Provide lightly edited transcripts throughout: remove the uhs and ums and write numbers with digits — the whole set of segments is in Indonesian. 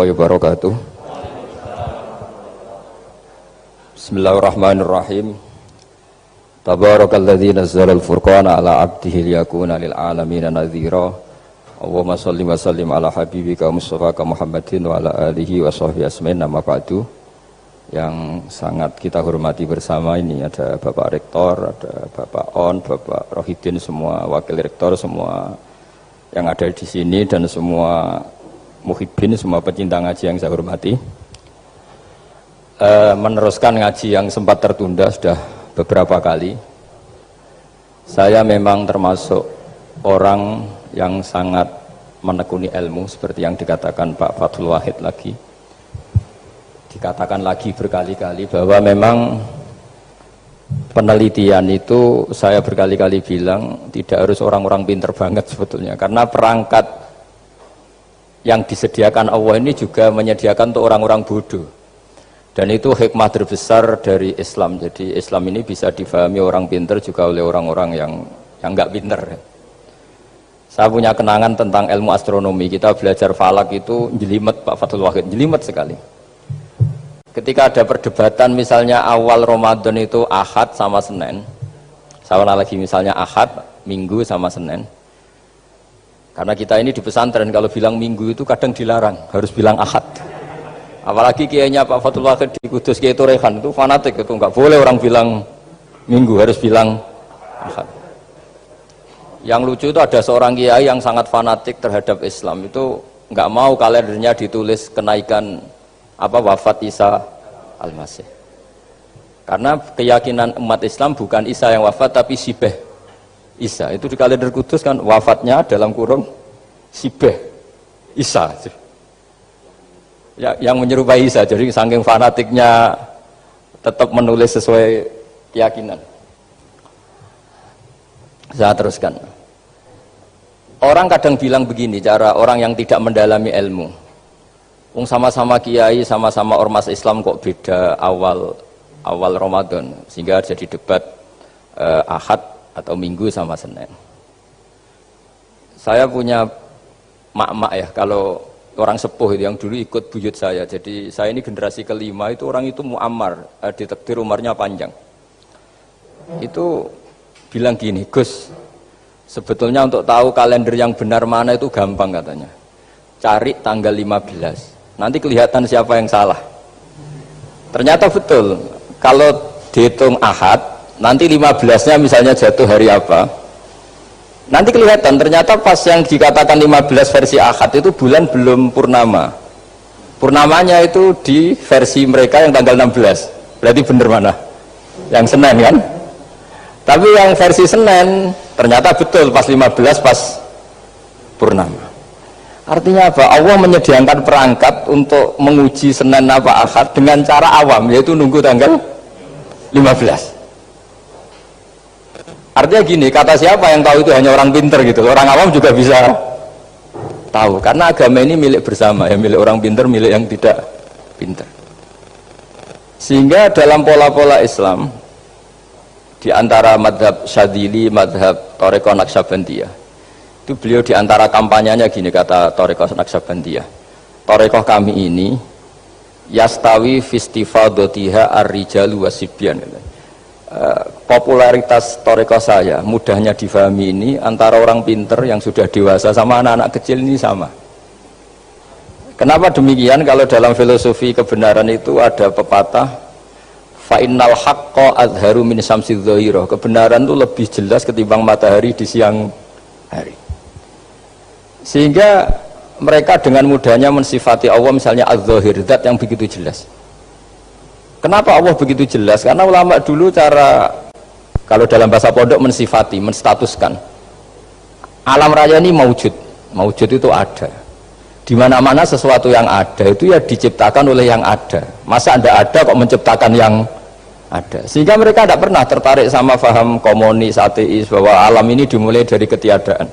wabarakatuh. Bismillahirrahmanirrahim. Tabarakalladzi nazzala al-furqana ala 'abdihi liyakuna lil 'alamin nadhira. Allahumma shalli wa sallim ala habibika Mustafa Muhammadin wa ala alihi wa sahbihi asmain. Nama ba'du. Yang sangat kita hormati bersama ini ada Bapak Rektor, ada Bapak On, Bapak Rohidin, semua wakil rektor, semua yang ada di sini dan semua muhibbin, semua pecinta ngaji yang saya hormati. Meneruskan ngaji yang sempat tertunda sudah beberapa kali. Saya memang termasuk orang yang sangat menekuni ilmu seperti yang dikatakan Pak Fathul Wahid lagi. Dikatakan lagi berkali-kali bahwa memang penelitian itu saya berkali-kali bilang tidak harus orang-orang pinter banget sebetulnya, karena perangkat yang disediakan Allah ini juga menyediakan untuk orang-orang bodoh, dan itu hikmah terbesar dari Islam. Jadi Islam ini bisa difahami orang pinter juga oleh orang-orang yang nggak pinter. Saya punya kenangan tentang ilmu astronomi. Kita belajar falak itu jelimet, Pak Fathul Wahid, jelimet sekali. Ketika ada perdebatan misalnya awal Ramadan itu Ahad sama Senin, saya lagi misalnya Ahad, Minggu sama Senin. Karena kita ini di pesantren kalau bilang Minggu itu kadang dilarang, harus bilang Ahad. Apalagi kiainya Pak Fathul Wahid di Kudus, Kiai Turehan itu fanatik, itu nggak boleh orang bilang Minggu, harus bilang Ahad. Yang lucu itu ada seorang kiai yang sangat fanatik terhadap Islam, itu nggak mau kalendernya ditulis kenaikan wafat Isa Al-Masih, karena keyakinan umat Islam bukan Isa yang wafat tapi Sibeh Isa. Itu di kalender Kudus kan wafatnya dalam kurung Sibeh Isa ya, yang menyerupai Isa. Jadi saking fanatiknya tetap menulis sesuai keyakinan. Saya teruskan. Orang kadang bilang begini, cara orang yang tidak mendalami ilmu, sama-sama kiai, sama-sama ormas Islam kok beda awal Ramadan, sehingga jadi debat Ahad atau Minggu sama Senin. Saya punya mak-mak ya, kalau orang sepuh itu yang dulu ikut buyut saya, jadi saya ini generasi kelima, itu orang itu muammar, ditakdir umurnya panjang. Itu bilang gini, Gus, sebetulnya untuk tahu kalender yang benar mana itu gampang katanya. Cari tanggal 15. Nanti kelihatan siapa yang salah. Ternyata betul. Kalau dihitung Ahad, nanti 15-nya misalnya jatuh hari apa, nanti kelihatan. Ternyata pas yang dikatakan 15 versi Ahad itu bulan belum purnama. Purnamanya itu di versi mereka yang tanggal 16. Berarti bener mana? Yang Senin kan? Tapi yang versi Senin ternyata betul pas 15 pas purnama. Artinya apa? Allah menyediakan perangkat untuk menguji Senin apa Ahad dengan cara awam, yaitu nunggu tanggal 15. Artinya gini, kata siapa yang tahu itu hanya orang pinter gitu. Orang awam juga bisa tahu, karena agama ini milik bersama, ya, milik orang pinter, milik yang tidak pinter. Sehingga dalam pola-pola Islam, di antara madhab Syadzili, madhab Thariqah Naqsyabandiyah, itu beliau diantara kampanyenya gini, kata Thariqah Naqsyabandiyah, Thariqah kami ini yastawi fistifadatiha ar-rijalu wasibyan. Popularitas Thariqah saya, mudahnya difahami ini, antara orang pinter yang sudah dewasa sama anak-anak kecil ini sama. Kenapa demikian? Kalau dalam filosofi kebenaran itu ada pepatah, fa'innal haqqa adharu min syamsidz dhahirah. Kebenaran itu lebih jelas ketimbang matahari di siang hari. Sehingga mereka dengan mudahnya mensifati Allah misalnya az-zahir, zat yang begitu jelas. Kenapa Allah begitu jelas? Karena ulama dulu cara, kalau dalam bahasa pondok, mensifati, menstatuskan alam raya ini maujud. Maujud itu ada. Di mana-mana sesuatu yang ada itu ya diciptakan oleh yang ada. Masa anda ada kok menciptakan yang ada? Sehingga mereka tidak pernah tertarik sama faham komunis, ateis, bahwa alam ini dimulai dari ketiadaan.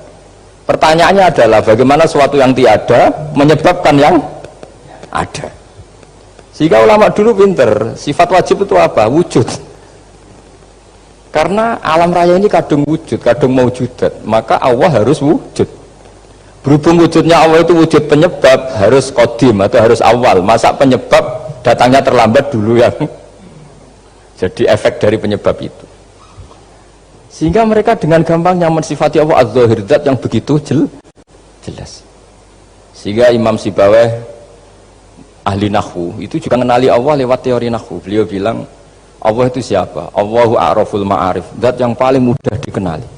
Pertanyaannya adalah bagaimana sesuatu yang tiada menyebabkan yang ada. Sehingga ulama dulu pinter, sifat wajib itu apa? Wujud. Karena alam raya ini kadung wujud, kadung maujudat, maka Allah harus wujud. Berhubung wujudnya Allah itu wujud penyebab, harus qadim atau harus awal. Masa penyebab datangnya terlambat dulu yang jadi efek dari penyebab itu. Sehingga mereka dengan gampangnya mensifati Allah az-zahir, zat yang begitu jelas. Sehingga Imam Sibawayh ahli nahwu itu juga mengenali Allah lewat teori nahwu. Beliau bilang Allah itu siapa? Allahu a'raful ma'arif, zat yang paling mudah dikenali.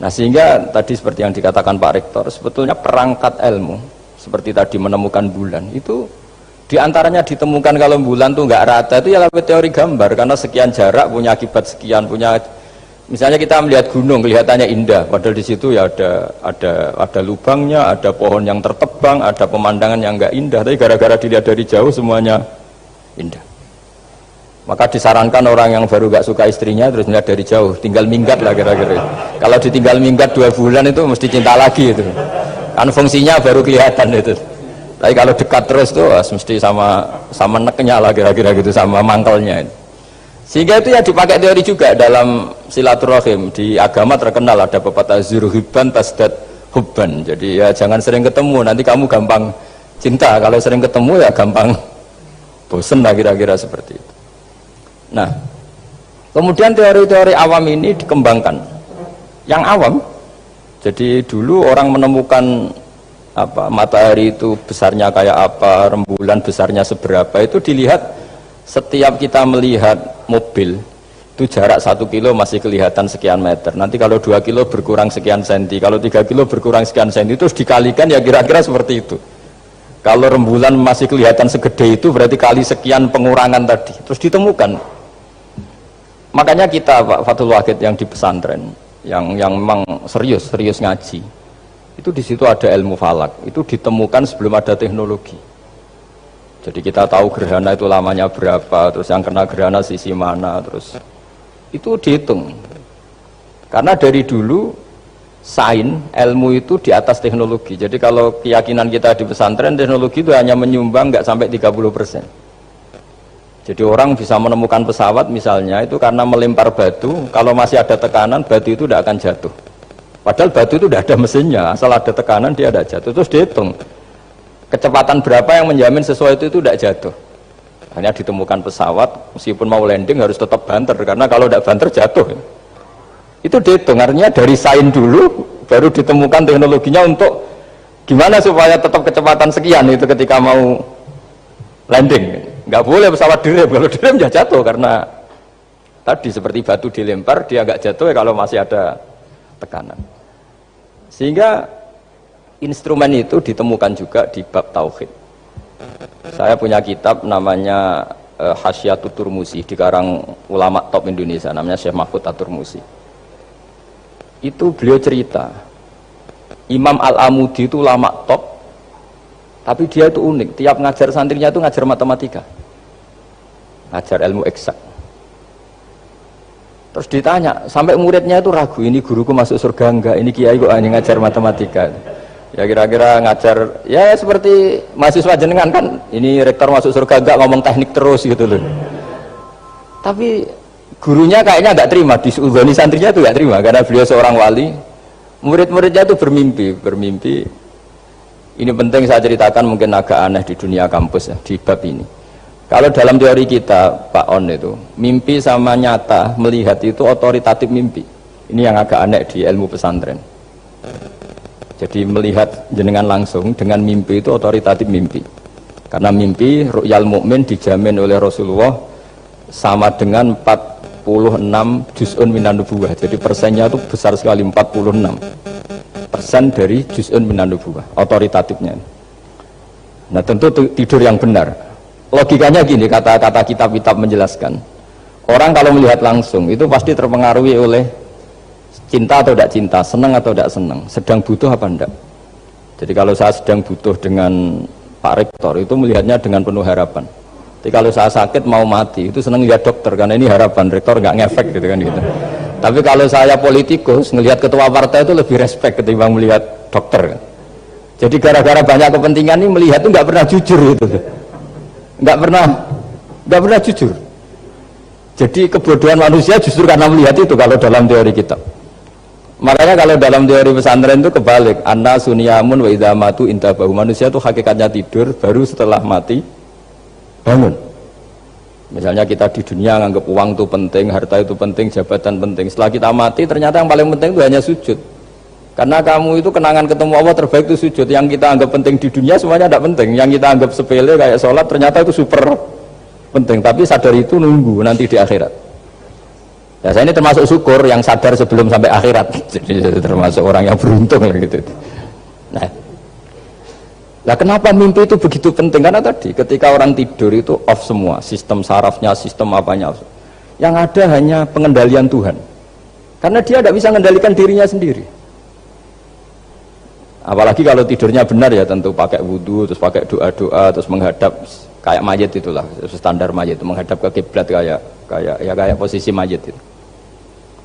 Nah sehingga tadi seperti yang dikatakan Pak Rektor, sebetulnya perangkat ilmu seperti tadi menemukan bulan itu diantaranya ditemukan kalau bulan tuh nggak rata itu ya lewat teori gambar, karena sekian jarak punya akibat sekian, punya misalnya kita melihat gunung kelihatannya indah padahal di situ ya ada lubangnya, ada pohon yang tertebang, ada pemandangan yang nggak indah, tapi gara-gara dilihat dari jauh semuanya indah. Maka disarankan orang yang baru nggak suka istrinya terus melihat dari jauh, tinggal minggat lah kira-kira. Kalau ditinggal minggat 2 bulan itu mesti cinta lagi itu, kan fungsinya baru kelihatan itu. Tapi kalau dekat terus tuh mesti sama neknya lah kira-kira gitu, sama mangkelnya. Sehingga itu ya dipakai teori juga dalam silaturahim. Di agama terkenal ada pepatah zuruhibban tasdad hubban. Jadi ya jangan sering ketemu, nanti kamu gampang cinta. Kalau sering ketemu ya gampang bosen lah kira-kira seperti itu. Nah, kemudian teori-teori awam ini dikembangkan. Yang awam, jadi dulu orang menemukan matahari itu besarnya kayak apa, rembulan besarnya seberapa, itu dilihat setiap kita melihat mobil itu jarak 1 kilo masih kelihatan sekian meter, nanti kalau 2 kilo berkurang sekian senti, kalau 3 kilo berkurang sekian senti, terus dikalikan ya kira-kira seperti itu. Kalau rembulan masih kelihatan segede itu berarti kali sekian pengurangan tadi, terus ditemukan. Makanya kita Pak Fathul Wahid yang di pesantren yang memang serius ngaji, itu di situ ada ilmu falak, itu ditemukan sebelum ada teknologi. Jadi kita tahu gerhana itu lamanya berapa, terus yang kena gerhana sisi mana, terus itu dihitung. Karena dari dulu sains ilmu itu di atas teknologi. Jadi kalau keyakinan kita di pesantren, teknologi itu hanya menyumbang nggak sampai 30%. Jadi orang bisa menemukan pesawat misalnya itu karena melempar batu, kalau masih ada tekanan batu itu tidak akan jatuh. Padahal batu itu tidak ada mesinnya, asal ada tekanan dia tidak jatuh. Terus dihitung kecepatan berapa yang menjamin sesuatu itu tidak jatuh. Hanya ditemukan pesawat meskipun mau landing harus tetap banter, karena kalau tidak banter jatuh. Itu dihitung, artinya dari sains dulu baru ditemukan teknologinya untuk gimana supaya tetap kecepatan sekian itu ketika mau landing. Nggak boleh pesawat direm, kalau direm ya jatuh, karena tadi seperti batu dilempar dia nggak jatuh ya kalau masih ada tekanan. Sehingga instrumen itu ditemukan juga di bab tauhid. Saya punya kitab namanya Hasyiatut Turmusi, dikarang ulama top Indonesia namanya Syekh Mahfud At-Turmusi. Itu beliau cerita Imam Al-Amudi itu ulama top, tapi dia itu unik, tiap ngajar santrinya itu ngajar matematika, ngajar ilmu eksak. Terus ditanya, sampai muridnya itu ragu, ini guruku masuk surga enggak, ini kiai kok hanya ngajar matematika. Ya kira-kira ngajar, ya seperti mahasiswa jenengan kan, ini rektor masuk surga enggak, ngomong teknik terus gitu loh. Tapi gurunya kayaknya enggak terima, diuzoni santrinya itu enggak terima, karena beliau seorang wali. Murid-muridnya itu bermimpi. Ini penting saya ceritakan, mungkin agak aneh di dunia kampus ya, di bab ini. Kalau dalam teori kita, Pak On itu, mimpi sama nyata, melihat itu otoritatif mimpi. Ini yang agak aneh di ilmu pesantren. Jadi melihat jenengan langsung dengan mimpi itu otoritatif mimpi. Karena mimpi, ru'yal mukmin dijamin oleh Rasulullah sama dengan 46 juz'un minan nubuwah. Jadi persennya itu besar sekali, 46% dari juz'un minan nubuwah, otoritatifnya. Nah tentu tidur yang benar. Logikanya gini, kata-kata kitab-kitab menjelaskan, orang kalau melihat langsung itu pasti terpengaruhi oleh cinta atau tidak cinta, senang atau tidak senang, sedang butuh apa enggak. Jadi kalau saya sedang butuh dengan Pak Rektor itu melihatnya dengan penuh harapan. Jadi kalau saya sakit mau mati itu senang lihat dokter, karena ini harapan, Rektor nggak ngefek gitu kan gitu. Tapi kalau saya politikus ngelihat ketua partai itu lebih respect ketimbang melihat dokter. Jadi gara-gara banyak kepentingan ini melihat itu nggak pernah jujur itu. Nggak pernah jujur. Jadi kebodohan manusia justru karena melihat itu kalau dalam teori kita. Makanya kalau dalam teori pesantren itu kebalik, anna sunyamun wa idza matu intabahu. Manusia itu hakikatnya tidur, baru setelah mati bangun. Misalnya kita di dunia nganggap uang itu penting, harta itu penting, jabatan penting. Setelah kita mati ternyata yang paling penting itu hanya sujud. Karena kamu itu kenangan ketemu Allah terbaik itu sujud. Yang kita anggap penting di dunia semuanya tidak penting. Yang kita anggap sepele kayak sholat ternyata itu super penting. Tapi sadar itu nunggu nanti di akhirat. Ya saya ini termasuk syukur yang sadar sebelum sampai akhirat. Jadi termasuk orang yang beruntung gitu. Nah, kenapa mimpi itu begitu penting? Karena tadi ketika orang tidur itu off semua, sistem sarafnya, sistem apanya. Yang ada hanya pengendalian Tuhan. Karena dia tidak bisa mengendalikan dirinya sendiri. Apalagi kalau tidurnya benar ya tentu pakai wudhu, terus pakai doa-doa, terus menghadap kayak mayit itulah, standar mayit itu menghadap ke kiblat kayak posisi mayit itu.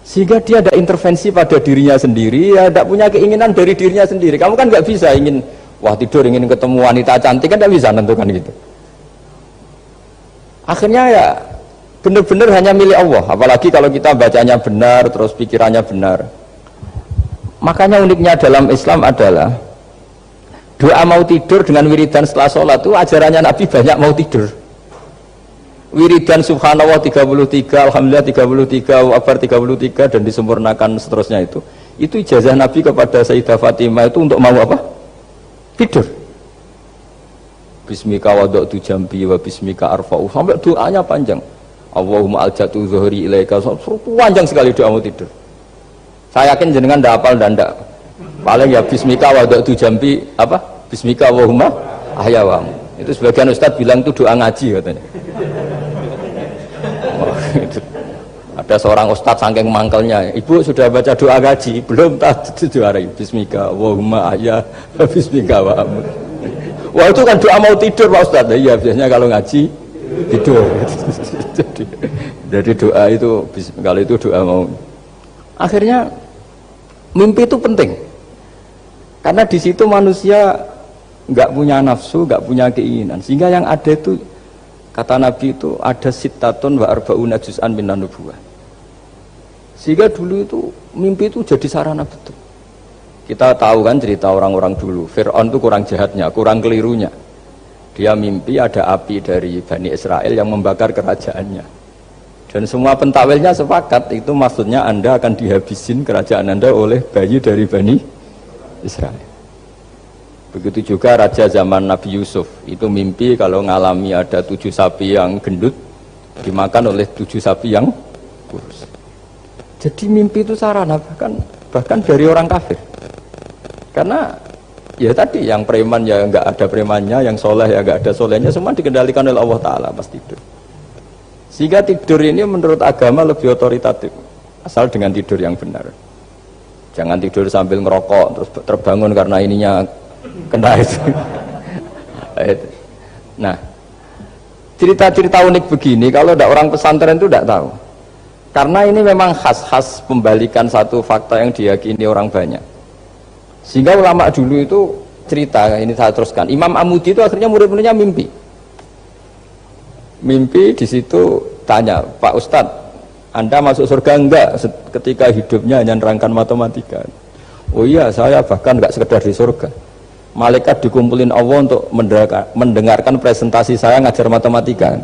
Sehingga dia ada intervensi pada dirinya sendiri, ya tidak punya keinginan dari dirinya sendiri. Kamu kan nggak bisa ingin, wah tidur ingin ketemu wanita cantik kan tidak bisa nentukan gitu. Akhirnya ya benar-benar hanya milik Allah. Apalagi kalau kita bacanya benar, terus pikirannya benar. Makanya uniknya dalam Islam adalah doa mau tidur dengan wiridan setelah sholat itu ajarannya Nabi banyak mau tidur. Wiridan subhanallah 33, alhamdulillah 33, akbar 33 dan disempurnakan seterusnya itu ijazah Nabi kepada Sayyidah Fatimah itu untuk mau apa? Tidur. Bismika wada'tu jambi wa bismika arfa'u, sampai doanya panjang. Allahumma aljatu zuhri ilaika, panjang sekali doa mau tidur. Saya yakin jenengan tidak hafal dan tidak. Paling ya bismika wada'tu jambi apa? Bismika Allahumma ahyawamu. Itu sebagian ustadz bilang itu doa ngaji katanya. Ada seorang ustadz saking mangkelnya, ibu sudah baca doa ngaji belum? Tak juarai bismika Allahumma ahya bismika wa amut. Wah itu kan doa mau tidur Pak Ustadz. Iya biasanya kalau ngaji tidur. jadi doa itu kalau itu doa mau. Akhirnya mimpi itu penting karena di situ manusia nggak punya nafsu, nggak punya keinginan, sehingga yang ada itu kata Nabi itu ada sittatun wa arba'una juz'an minan nubuwah. Sehingga dulu itu mimpi itu jadi sarana betul. Kita tahu kan cerita orang-orang dulu, Fir'aun itu kurang jahatnya, kurang kelirunya. Dia mimpi ada api dari Bani Israel yang membakar kerajaannya. Dan semua pentawilnya sepakat itu maksudnya Anda akan dihabisin kerajaan Anda oleh bayi dari Bani Israel. Begitu juga raja zaman Nabi Yusuf itu mimpi kalau ngalami ada 7 sapi yang gendut dimakan oleh 7 sapi yang kurus. Jadi mimpi itu sarana bahkan dari orang kafir. Karena ya tadi yang preman ya nggak ada premannya, yang soleh ya nggak ada solehnya, semua dikendalikan oleh Allah Taala pas tidur. Sehingga tidur ini menurut agama lebih otoritatif asal dengan tidur yang benar. Jangan tidur sambil ngerokok terus terbangun karena ininya kena itu. Nah, cerita-cerita unik begini kalau tidak orang pesantren itu tidak tahu. Karena ini memang khas pembalikan satu fakta yang diyakini orang banyak. Sehingga ulama dulu itu cerita, ini saya teruskan. Imam Amudi itu akhirnya murid-muridnya mimpi. Mimpi di situ tanya, Pak Ustadz, Anda masuk surga enggak ketika hidupnya hanya nerangkan matematika? Oh iya, saya bahkan enggak sekedar di surga. Malaikat dikumpulin Allah untuk mendengarkan presentasi saya ngajar matematika.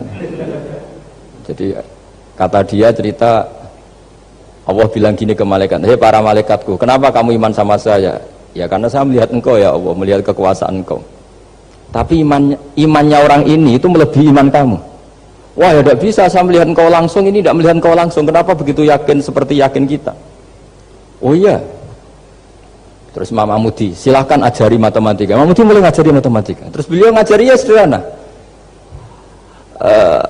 Jadi kata dia cerita, Allah bilang gini ke malaikat, hei para malaikatku, kenapa kamu iman sama saya? Ya karena saya melihat engkau ya Allah, melihat kekuasaan engkau. Tapi imannya orang ini itu melebihi iman kamu. Wah ya tidak bisa, saya melihat engkau langsung, ini tidak melihat engkau langsung. Kenapa begitu yakin seperti yakin kita? Oh iya. Terus Imam Amudi, silahkan ajari matematika. Imam Amudi mulai ngajari matematika. Terus beliau ngajarinya sederhana.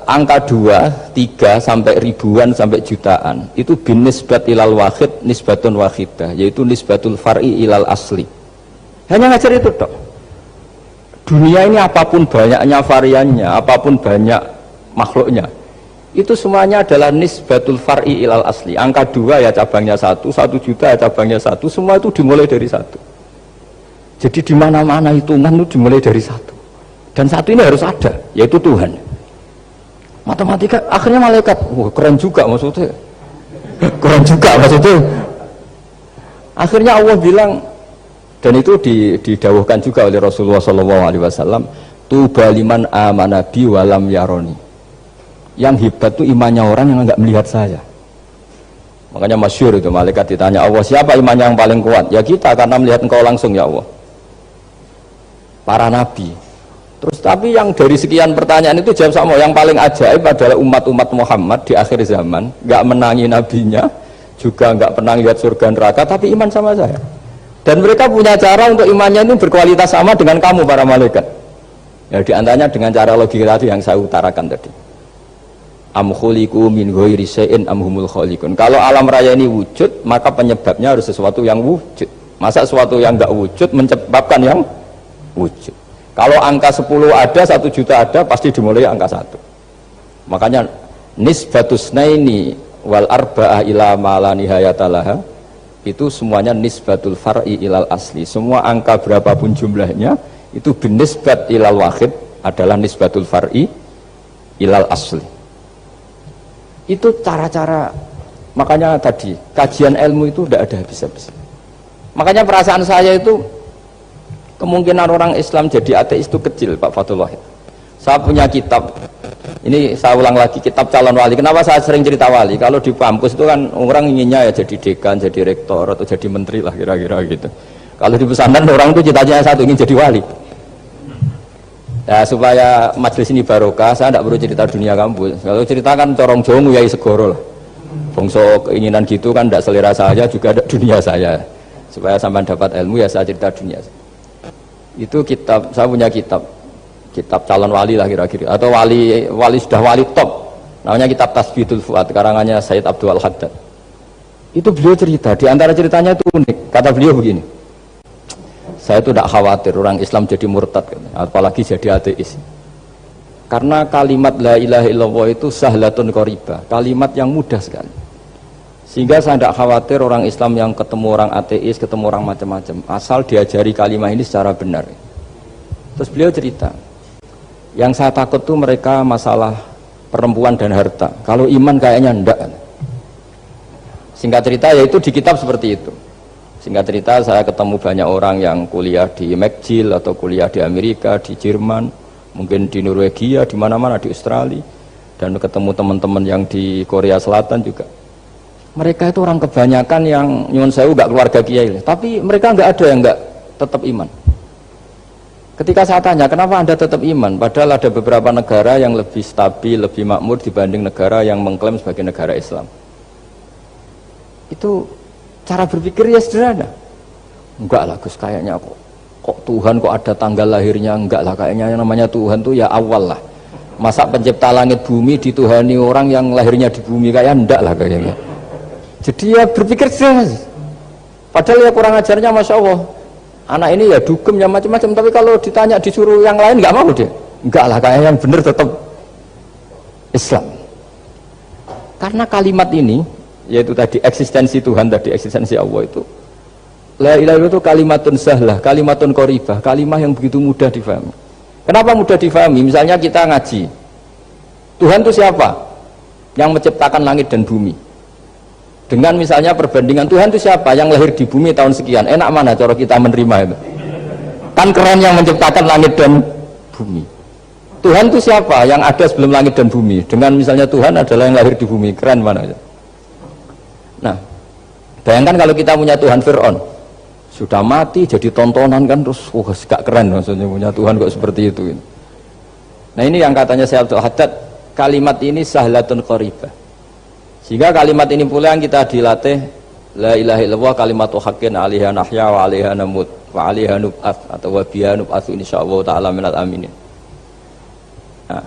Angka 2, 3 sampai ribuan sampai jutaan itu bin nisbat ilal wahid nisbatun wahidah, yaitu nisbatul far'i ilal asli. Hanya ngajar itu dok. Dunia ini apapun banyaknya variannya, apapun banyak makhluknya, itu semuanya adalah nisbatul far'i ilal asli. Angka 2 ya cabangnya 1, 1 juta ya cabangnya 1, semua itu dimulai dari 1. Jadi di mana-mana hitungan itu dimulai dari 1. Dan 1 ini harus ada, yaitu Tuhan. Matematika akhirnya malaikat, wah keren juga maksudnya. Keren juga maksudnya. Akhirnya Allah bilang, dan itu didawuhkan juga oleh Rasulullah SAW, tuba liman amana bi walam yaroni. Yang hebat itu imannya orang yang enggak melihat saya. Makanya masyhur itu, malaikat ditanya Allah, siapa imannya yang paling kuat? Ya kita, karena melihat engkau langsung ya Allah. Para nabi. Terus tapi yang dari sekian pertanyaan itu jawab sama, yang paling ajaib adalah umat-umat Muhammad di akhir zaman, enggak menangi nabinya, juga enggak pernah lihat surga neraka, tapi iman sama saya. Dan mereka punya cara untuk imannya itu berkualitas sama dengan kamu para malaikat. Ya diantaranya dengan cara logika tadi yang saya utarakan tadi. Am khuliqu min ghairi syai'in am humul khaliqun. Kalau alam raya ini wujud, maka penyebabnya harus sesuatu yang wujud. Masa sesuatu yang enggak wujud menyebabkan yang wujud? Kalau angka 10 ada, 1 juta ada, pasti dimulai angka 1. Makanya nisbatus naini wal arba'ah ila ma la nihayatalaha, itu semuanya nisbatul far'i ilal asli. Semua angka berapapun jumlahnya itu binisbat ilal wahid adalah nisbatul far'i ilal asli. Itu cara-cara, makanya tadi kajian ilmu itu tidak ada habis-habis. Makanya perasaan saya itu kemungkinan orang Islam jadi ateis itu kecil, Pak Fathul Wahid. Saya punya kitab, ini saya ulang lagi, kitab calon wali. Kenapa saya sering cerita wali? Kalau di kampus itu kan orang inginnya ya jadi dekan, jadi rektor atau jadi menteri lah kira-kira gitu. Kalau di pesantren orang itu cita-citanya satu, ingin jadi wali. Ya supaya majelis ini barokah, saya tidak perlu cerita dunia kampus. Kalau ceritakan corong jongu ya segoro lah. Bongso keinginan gitu kan tidak selera saya, juga ada dunia saya. Supaya sampai dapat ilmu ya saya cerita dunia. Itu kitab, saya punya kitab calon wali lah kira-kira, atau wali sudah wali top. Namanya kitab Tasbihul Fuad, karangannya Sayyid Abdul Haddad. Itu beliau cerita, di antara ceritanya itu unik. Kata beliau begini, saya itu tidak khawatir orang Islam jadi murtad, apalagi jadi ateis. Karena kalimat la ilaha illallah itu sahlatun qaribah, kalimat yang mudah sekali. Sehingga saya tidak khawatir orang Islam yang ketemu orang ateis, ketemu orang macam-macam, asal diajari kalimat ini secara benar. Terus beliau cerita, yang saya takut tuh mereka masalah perempuan dan harta. Kalau iman kayaknya enggak. Singkat cerita yaitu di kitab seperti itu. Singkat cerita saya ketemu banyak orang yang kuliah di McGill atau kuliah di Amerika, di Jerman, mungkin di Norwegia, di mana-mana, di Australia, dan ketemu teman-teman yang di Korea Selatan juga. Mereka itu orang kebanyakan yang nyuwun sewu enggak keluarga kiai, tapi mereka enggak ada yang enggak tetap iman. Ketika saya tanya, kenapa Anda tetap iman? Padahal ada beberapa negara yang lebih stabil, lebih makmur dibanding negara yang mengklaim sebagai negara Islam. Itu cara berpikir ya sederhana. Enggak lah Gus, kayaknya kok Tuhan kok ada tanggal lahirnya? Enggak lah, kayaknya yang namanya Tuhan tuh ya awal lah. Masa pencipta langit bumi dituhani orang yang lahirnya di bumi? Kayak enggak lah kayaknya. Jadi ya berpikir sederhana. Padahal ya kurang ajarnya Masya Allah. Anak ini ya dugem ya macam-macam, tapi kalau ditanya disuruh yang lain nggak mau dia. Enggak lah, kayak yang benar tetap Islam. Karena kalimat ini, yaitu tadi eksistensi Tuhan, tadi eksistensi Allah itu, la ilaha illallah itu kalimatun sahlah, kalimatun qoribah, kalimah yang begitu mudah difahami. Kenapa mudah difahami? Misalnya kita ngaji, Tuhan itu siapa? Yang menciptakan langit dan bumi. Dengan misalnya perbandingan Tuhan itu siapa? Yang lahir di bumi tahun sekian. Enak mana cara kita menerima itu? Kan keren yang menciptakan langit dan bumi. Tuhan itu siapa? Yang ada sebelum langit dan bumi. Dengan misalnya Tuhan adalah yang lahir di bumi. Keren mana? Nah, bayangkan kalau kita punya Tuhan Fir'aun. Sudah mati jadi tontonan kan, terus gak keren maksudnya punya Tuhan kok seperti itu. Nah ini yang katanya Syekh Abdul Haddad, kalimat ini sahlatun qaribah. Sehingga kalimat ini pula yang kita dilatih, la ilaha illallah kalimatu haqqin 'alaiha nahya wa 'alaiha namut wa 'alaiha nub'ats atau wa biha nub'atsu insyaallah taala minal aminin. Nah,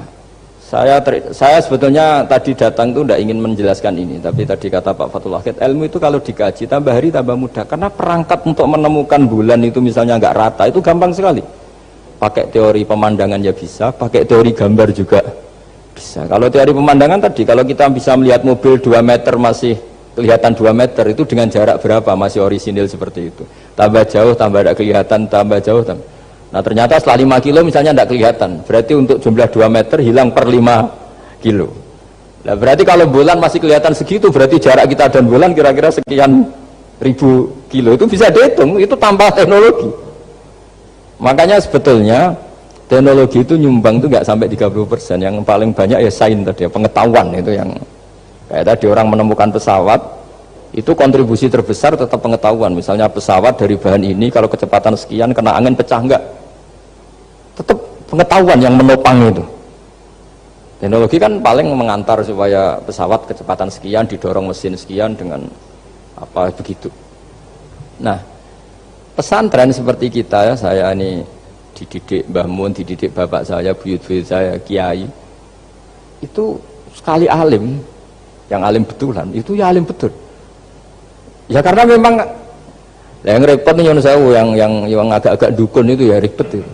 saya sebetulnya tadi datang itu tidak ingin menjelaskan ini, tapi tadi kata Pak Fathul Wahid, ilmu itu kalau dikaji tambah hari tambah mudah, karena perangkat untuk menemukan bulan itu misalnya nggak rata itu gampang sekali. Pakai teori pemandangan ya bisa, pakai teori gambar juga bisa. Kalau teori pemandangan tadi, kalau kita bisa melihat mobil 2 meter masih kelihatan 2 meter, itu dengan jarak berapa masih orisinil seperti itu. Tambah jauh, tambah tidak kelihatan, tambah jauh, tambah. Nah ternyata setelah 5 kilo misalnya tidak kelihatan, berarti untuk jumlah 2 meter hilang per 5 kilo. Nah berarti kalau bulan masih kelihatan segitu, berarti jarak kita dan bulan kira-kira sekian ribu kilo itu bisa dihitung, itu tanpa teknologi. Makanya sebetulnya teknologi itu nyumbang itu nggak sampai 30%. Yang paling banyak ya sains tadi, pengetahuan itu yang kayak tadi orang menemukan pesawat itu kontribusi terbesar tetap pengetahuan. Misalnya pesawat dari bahan ini kalau kecepatan sekian kena angin pecah enggak, tetap pengetahuan yang menopang itu. Teknologi kan paling mengantar supaya pesawat kecepatan sekian didorong mesin sekian dengan apa begitu. Nah, pesantren seperti kita ya, saya ini dididik Mbah Mun, dididik bapak saya, buyut-buyut saya, kiai. Itu sekali alim, yang alim betulan, itu ya alim betul. Ya karena memang yang repot nih yang agak-agak dukun itu ya ribet itu.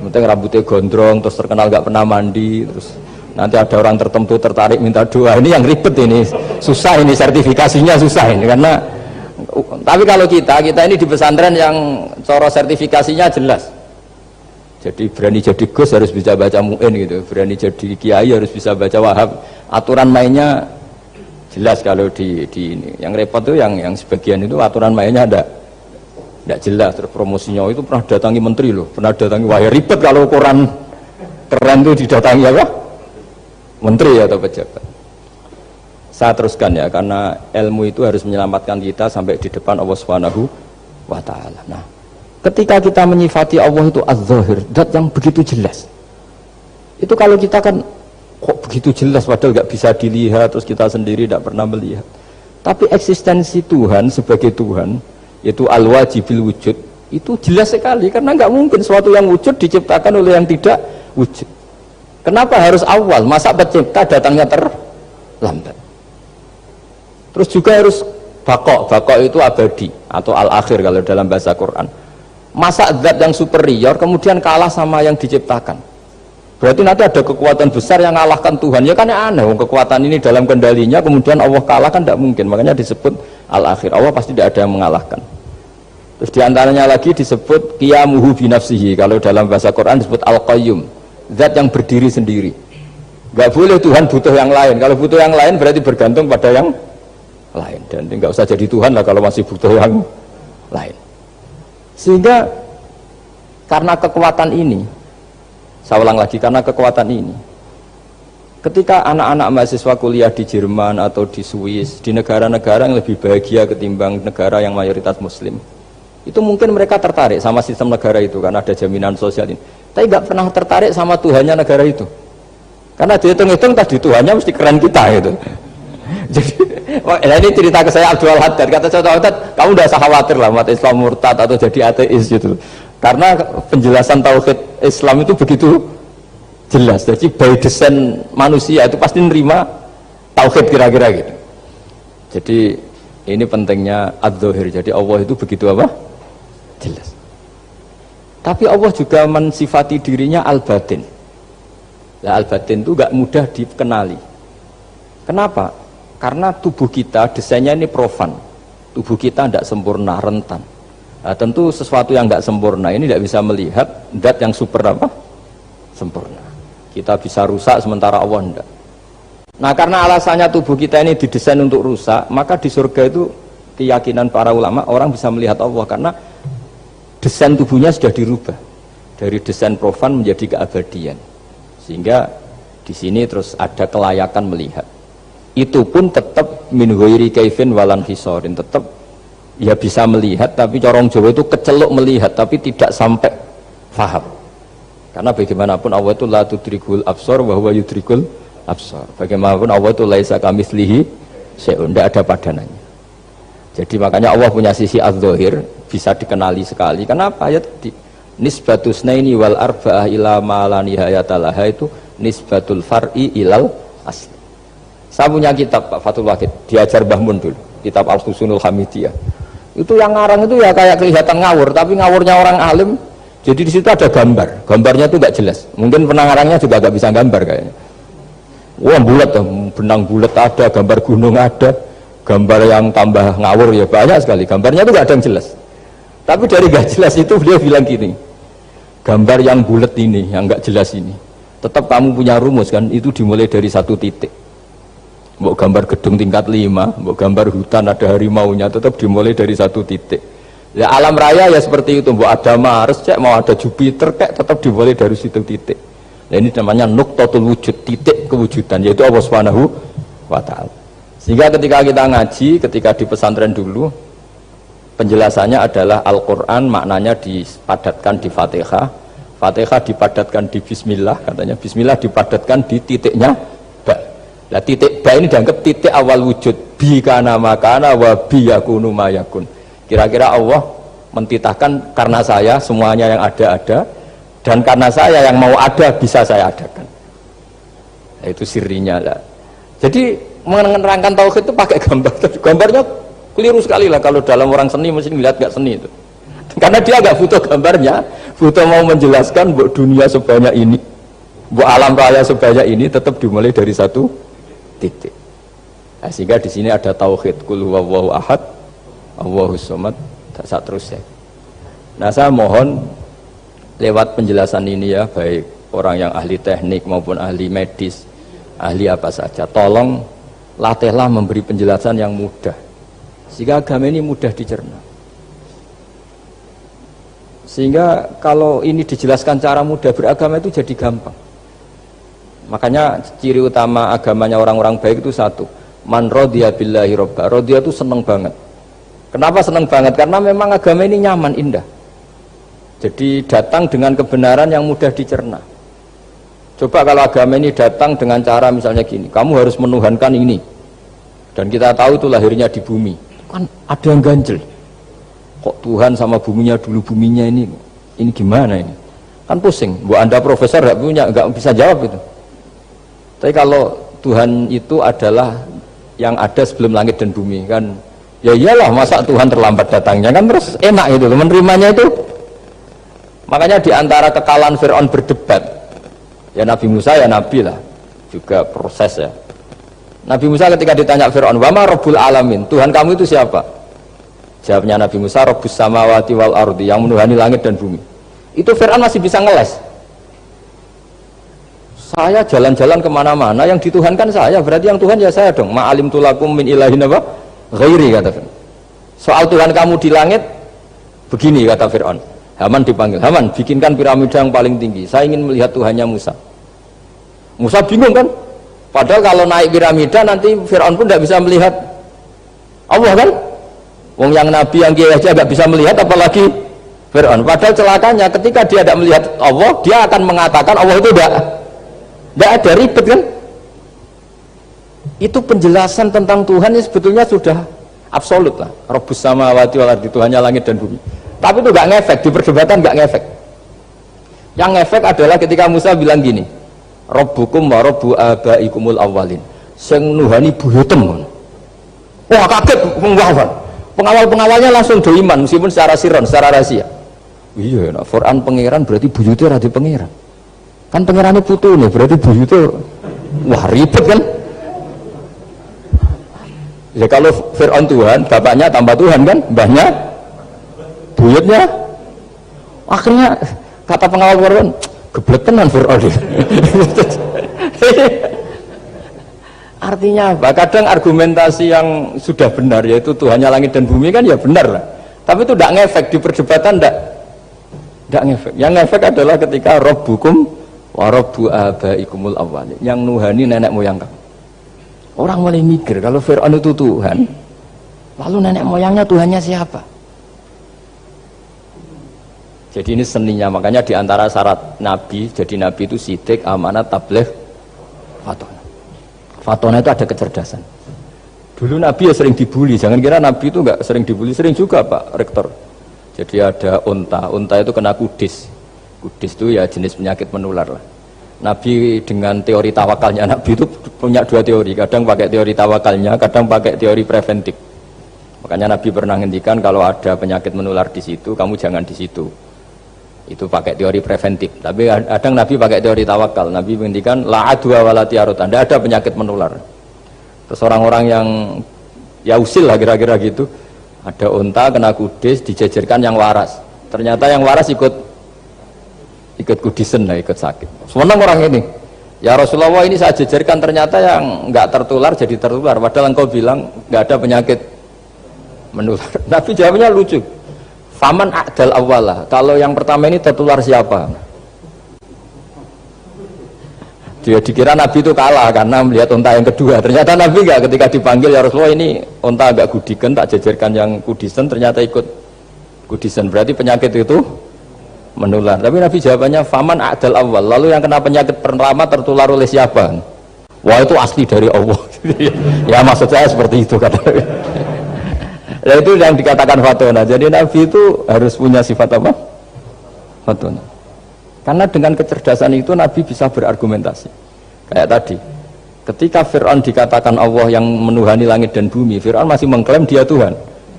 Penting rambutnya gondrong, terus terkenal gak pernah mandi, terus nanti ada orang tertentu tertarik minta doa, ini yang ribet ini, susah ini sertifikasinya susah ini karena. Tapi kalau kita ini di pesantren yang coro sertifikasinya jelas. Jadi berani jadi Gus harus bisa baca Mu'in gitu, berani jadi Kiai harus bisa baca Wahab. Aturan mainnya jelas kalau di ini. Yang repot tuh yang sebagian itu aturan mainnya tidak jelas. Terus promosinya itu pernah datangi menteri loh, pernah datangi, wah ya ribet kalau koran keren tuh didatangi apa? Menteri atau pejabat. Saya teruskan ya, karena ilmu itu harus menyelamatkan kita sampai di depan Allah Subhanahu wa ta'ala. Nah, ketika kita menyifati Allah itu az-zahir, zat yang begitu jelas. Itu kalau kita kan kok begitu jelas padahal nggak bisa dilihat, terus kita sendiri tidak pernah melihat. Tapi eksistensi Tuhan sebagai Tuhan, yaitu al-wajibil wujud, itu jelas sekali karena nggak mungkin suatu yang wujud diciptakan oleh yang tidak wujud. Kenapa harus awal? Masa pencipta datangnya terlambat? Terus juga harus bakok itu abadi atau al-akhir kalau dalam bahasa Quran. Masa zat yang superior kemudian kalah sama yang diciptakan? Berarti nanti ada kekuatan besar yang mengalahkan Tuhan. Ya kan aneh, kekuatan ini dalam kendalinya kemudian Allah kalah kan tidak mungkin. Makanya disebut al-akhir. Allah pasti tidak ada yang mengalahkan. Terus diantaranya lagi disebut qiyamuhu binafsihi. Kalau dalam bahasa Quran disebut al-qayyum, zat yang berdiri sendiri. Gak boleh Tuhan butuh yang lain. Kalau butuh yang lain berarti bergantung pada yang lain, dan nggak usah jadi Tuhan lah kalau masih butuh yang lain. Sehingga karena kekuatan ini, saya ulang lagi, karena kekuatan ini, ketika anak-anak mahasiswa kuliah di Jerman atau di Swiss, di negara-negara yang lebih bahagia ketimbang negara yang mayoritas Muslim, itu mungkin mereka tertarik sama sistem negara itu karena ada jaminan sosial ini, tapi nggak pernah tertarik sama Tuhannya negara itu, karena dihitung-hitung tadi Tuhannya mesti keren kita gitu. Jadi ini cerita ke saya Abdul Haddad, kata saya Abdul Haddad, kamu udah usah khawatir lah umat Islam murtad atau jadi ateis gitu, karena penjelasan tauhid Islam itu begitu jelas. Jadi by design manusia itu pasti nerima tauhid kira-kira gitu. Jadi ini pentingnya adz-dzahir. Jadi Allah itu begitu apa? Jelas. Tapi Allah juga mensifati dirinya al-batin. Nah, al-batin itu gak mudah dikenali. Kenapa? Karena tubuh kita desainnya ini profan, tubuh kita tidak sempurna, rentan. Nah, tentu sesuatu yang tidak sempurna ini tidak bisa melihat zat yang super apa? Sempurna. Kita bisa rusak sementara Allah tidak. Nah, karena alasannya tubuh kita ini didesain untuk rusak, maka di surga itu keyakinan para ulama orang bisa melihat Allah karena desain tubuhnya sudah dirubah dari desain profan menjadi keabadian. Sehingga di sini terus ada kelayakan melihat. Itu pun tetap min ghairi kaifin walan hisorin, tetap ya bisa melihat, tapi corong Jawa itu kecelok melihat tapi tidak sampai faham. Karena bagaimanapun Allah itu la tudrikul absar wa huwa yudrikul absar. Bagaimanapun Allah itu laisa kamitslihi syai'un, tidak ada padanannya. Jadi makanya Allah punya sisi adz-dzahir bisa dikenali sekali. Kenapa? Ya tadi nisbatus naini wal arba'ah ila ma la nihayatalaha itu nisbatul far'i ilal asli. Saya punya kitab Pak Fathul Wahid, diajar Mbah Mun dulu, kitab Al-Husunul Hamidiyah. Itu yang ngarang itu ya kayak kelihatan ngawur, tapi ngawurnya orang alim. Jadi di situ ada gambar, gambarnya itu nggak jelas. Mungkin pengarangnya juga nggak bisa gambar kayaknya. Wah bulat, benang bulat ada, gambar gunung ada, gambar yang tambah ngawur ya banyak sekali. Gambarnya itu nggak ada yang jelas. Tapi dari nggak jelas itu beliau bilang gini, gambar yang bulat ini, yang nggak jelas ini, tetap kamu punya rumus kan? Itu dimulai dari satu titik. Mbok gambar gedung tingkat 5, mbok gambar hutan ada harimaunya, tetap dimulai dari satu titik. Ya alam raya ya seperti itu, mbok ada Mars, cek mau ada Jupiter, kayak tetap dimulai dari situ titik. Nah, ini namanya nuqtatul wujud, titik kewujudan, yaitu Allah Subhanahu wa ta'ala. Sehingga ketika kita ngaji, ketika di pesantren dulu, penjelasannya adalah Al-Quran maknanya dipadatkan di Fatihah, Fatihah dipadatkan di Bismillah, katanya Bismillah dipadatkan di titiknya ba. Nah, titik ba ini dianggap titik awal wujud, bi kana makana wa bi yakunu mayakun. Kira-kira Allah mentitahkan karena saya semuanya yang ada, dan karena saya yang mau ada bisa saya adakan. Nah, itu sirinya lah. Jadi menerangkan tauhid itu pakai gambar. Gambarnya keliru sekali lah kalau dalam orang seni mesti ngeliat gak seni itu. Karena dia gak butuh gambarnya, butuh mau menjelaskan buat dunia sebanyak ini, buat alam raya sebanyak ini tetap dimulai dari satu titik. Nah, sehingga di sini ada tauhid qul huwallahu ahad, Allahus samad, tak terus ya. Nah, saya mohon lewat penjelasan ini ya, baik orang yang ahli teknik maupun ahli medis, ahli apa saja, tolong latihlah memberi penjelasan yang mudah sehingga agama ini mudah dicerna. Sehingga kalau ini dijelaskan cara mudah beragama itu jadi gampang. Makanya ciri utama agamanya orang-orang baik itu satu, man radiya billahi robba. Radiya itu seneng banget. Kenapa seneng banget? Karena memang agama ini nyaman, indah. Jadi datang dengan kebenaran yang mudah dicerna. Coba kalau agama ini datang dengan cara misalnya gini, kamu harus menuhankan ini, dan kita tahu itu lahirnya di bumi, kan ada yang ganjel. Kok Tuhan sama buminya dulu, buminya ini gimana ini? Kan pusing. Bu Anda profesor nggak bisa jawab itu. Tapi kalau Tuhan itu adalah yang ada sebelum langit dan bumi, kan ya iyalah, masa Tuhan terlambat datangnya, kan terus enak itu menerimanya itu. Makanya diantara kekalahan Fir'aun berdebat, ya Nabi Musa ya Nabi lah, juga proses ya. Nabi Musa ketika ditanya Fir'aun, wama Rabbul Alamin, Tuhan kamu itu siapa? Jawabnya Nabi Musa, Rabbus samawati wal ardi, yang menuhani langit dan bumi. Itu Fir'aun masih bisa ngeles. Saya jalan-jalan kemana-mana, yang dituhankan saya, berarti yang Tuhan ya saya dong. Ma'alim tulakum min ilahin apa? Ghairi, kata Fir'aun. Soal Tuhan kamu di langit, begini kata Fir'aun. Haman dipanggil, Haman bikinkan piramida yang paling tinggi, saya ingin melihat Tuhannya Musa. Musa bingung kan? Padahal kalau naik piramida nanti Fir'aun pun tidak bisa melihat Allah kan? Wong yang Nabi yang kiai aja nggak bisa melihat, apalagi Fir'aun. Padahal celakanya ketika dia tidak melihat Allah, dia akan mengatakan Allah itu tidak ada, ribet kan? Itu penjelasan tentang Tuhan yang sebetulnya sudah absolut lah. Rabbus samawati wal ardi, Tuhannya langit dan bumi. Tapi itu nggak ngefek, di perdebatan nggak ngefek. Yang ngefek adalah ketika Musa bilang gini, Rabbukum wa rabbu abaikumul awwalin, sing nuhani buyutem. Wah kaget pengawal-pengawalnya langsung doiman meskipun secara siron, secara rahasia. Iya, nah, Quran pangeran berarti buyutnya rada pangeran. Kan pangerannya putu nih, berarti buyutnya wah ribet kan? Ya kalau Fir'aun Tuhan, bapaknya tambah Tuhan kan, mbahnya buyutnya. Akhirnya kata pengawal Fir'aun, geblek tenan Fir'aun. Artinya apa? Kadang argumentasi yang sudah benar, yaitu Tuhannya langit dan bumi kan ya benar lah. Tapi itu tidak ngefek di perdebatan, tidak ngefek. Yang ngefek adalah ketika Rabbukum wa rabbu abaikumul awwalin, yang nuhani nenek moyang kamu. Orang mulai mikir kalau Fir'aun itu Tuhan, lalu nenek moyangnya Tuhannya siapa? Jadi ini seninya, makanya diantara syarat Nabi, jadi Nabi itu sidik, amanat, tabligh, fatona. Fatona itu ada kecerdasan. Dulu Nabi ya sering dibully, jangan kira Nabi itu nggak sering dibully, sering juga Pak Rektor. Jadi ada unta itu kena kudis. Kudis itu ya jenis penyakit menular lah. Nabi dengan teori tawakalnya, Nabi itu punya dua teori, kadang pakai teori tawakalnya, kadang pakai teori preventif. Makanya Nabi pernah ngendikan kalau ada penyakit menular di situ, kamu jangan di situ. Itu pakai teori preventif. Tapi kadang Nabi pakai teori tawakal. Nabi menghentikan la adwa wala tiarutan, tidak ada penyakit menular. Terus orang-orang yang ya usil lah kira-kira gitu, ada unta kena kudis, dijajarkan yang waras. Ternyata yang waras ikut kudisen lah, ikut sakit. Senang orang ini. Ya Rasulullah, ini saya jejerkan ternyata yang nggak tertular jadi tertular, padahal engkau bilang nggak ada penyakit menular. Nabi jawabnya lucu, faman a'dal awalah, kalau yang pertama ini tertular siapa? Dia dikira Nabi itu kalah karena melihat unta yang kedua, ternyata Nabi nggak, ketika dipanggil ya Rasulullah ini unta agak gudikan, tak jejerkan yang kudisen, ternyata ikut kudisen, berarti penyakit itu menular. Tapi Nabi jawabannya faman a'dal awal, lalu yang kena penyakit pertama tertular oleh siapa? Wah itu asli dari Allah. Ya maksud saya seperti itu kata. Ya itu yang dikatakan fatona. Jadi Nabi itu harus punya sifat apa? Fatona. Karena dengan kecerdasan itu Nabi bisa berargumentasi. Kayak tadi, ketika Fir'aun dikatakan Allah yang menuhani langit dan bumi, Fir'aun masih mengklaim dia Tuhan.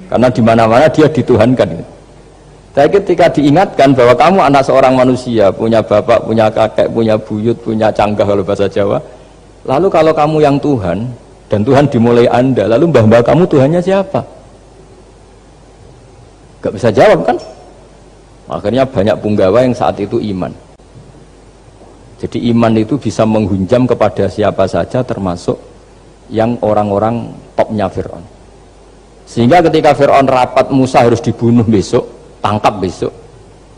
Karena di mana-mana dia dituhankan. Tapi ketika diingatkan bahwa kamu anak seorang manusia, punya bapak, punya kakek, punya buyut, punya canggah kalau bahasa Jawa, lalu kalau kamu yang Tuhan, dan Tuhan dimulai Anda, lalu mbah-mbah kamu Tuhannya siapa? Gak bisa jawab kan? Akhirnya banyak punggawa yang saat itu iman. Jadi iman itu bisa menghunjam kepada siapa saja, termasuk yang orang-orang topnya Fir'aun. Sehingga ketika Fir'aun rapat Musa harus dibunuh besok, tangkap besok,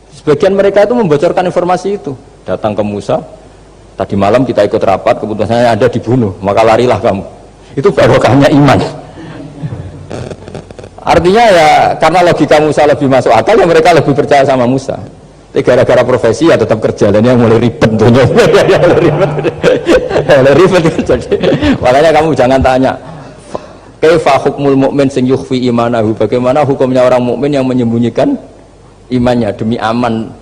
sebagian mereka itu membocorkan informasi itu, datang ke Musa, tadi malam kita ikut rapat, keputusannya ada dibunuh, maka larilah kamu. Itu barokahnya iman. Artinya ya karena logika Musa lebih masuk akal, ya mereka lebih percaya sama Musa. Tapi gara-gara profesi ya tetap kerja, dan yang mulai ribet dunia. Mulai ribet. Jadi makanya kamu jangan tanya kaifa hukmul mukmin sing yukhfi imanahu, bagaimana hukumnya orang mukmin yang menyembunyikan imannya demi aman.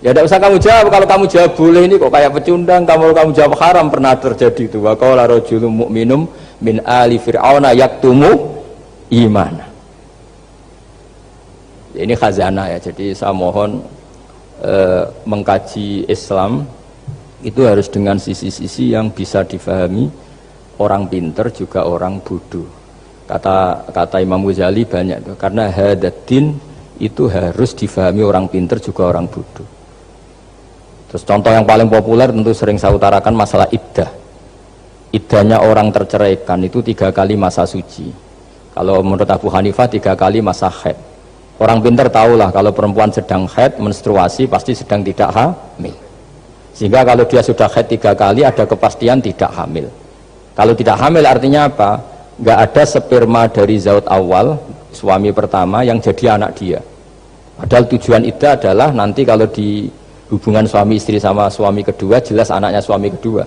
Ya tidak usah kamu jawab. Kalau kamu jawab boleh, ini kok kayak pecundang. Kamu jawab haram, pernah terjadi itu. Wa qala rajulun mu'minum min ali fir'auna yaktumu imana. Ini khazanah ya. Jadi saya mohon mengkaji Islam itu harus dengan sisi-sisi yang bisa difahami orang pinter juga orang bodoh. Kata Imam Ghazali banyak itu, karena hadatin itu harus difahami orang pinter juga orang bodoh. Terus contoh yang paling populer tentu sering saya utarakan masalah iddah. Iddahnya orang terceraikan itu 3 kali masa suci. Kalau menurut Abu Hanifah 3 kali masa haid. Orang pinter tahulah kalau perempuan sedang haid, menstruasi pasti sedang tidak hamil. Sehingga kalau dia sudah haid 3 kali ada kepastian tidak hamil. Kalau tidak hamil artinya apa? Nggak ada sperma dari zaut awal suami pertama yang jadi anak dia. Padahal tujuan iddah adalah nanti kalau di hubungan suami istri sama suami kedua jelas anaknya suami kedua.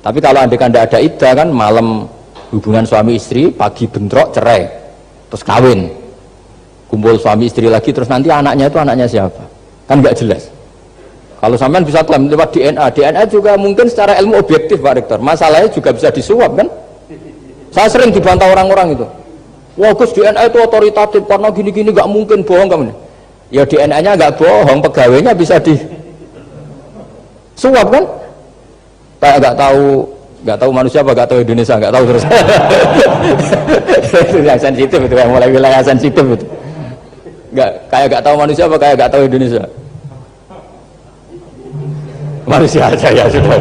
Tapi kalau andaikan tidak ada iddah kan, malam hubungan suami istri, pagi bentrok cerai, terus kawin, kumpul suami istri lagi, terus nanti anaknya itu anaknya siapa? Kan nggak jelas. Kalau sampean bisa klaim lewat DNA juga mungkin secara ilmu objektif Pak Rektor. Masalahnya juga bisa disuap kan? Saya sering dibantah orang-orang itu. Wah Gus, DNA itu otoritatif karena gini-gini, nggak mungkin, bohong kamu. Ya DNA-nya nggak bohong, pegawainya bisa disuap kan? Kayak nggak tahu manusia apa nggak tahu Indonesia, nggak tahu terus. Itu yang sensitif itu, yang mulai wilayah sensitif itu. Nggak tahu manusia apa kayak nggak tahu Indonesia. Manusia aja ya sudah.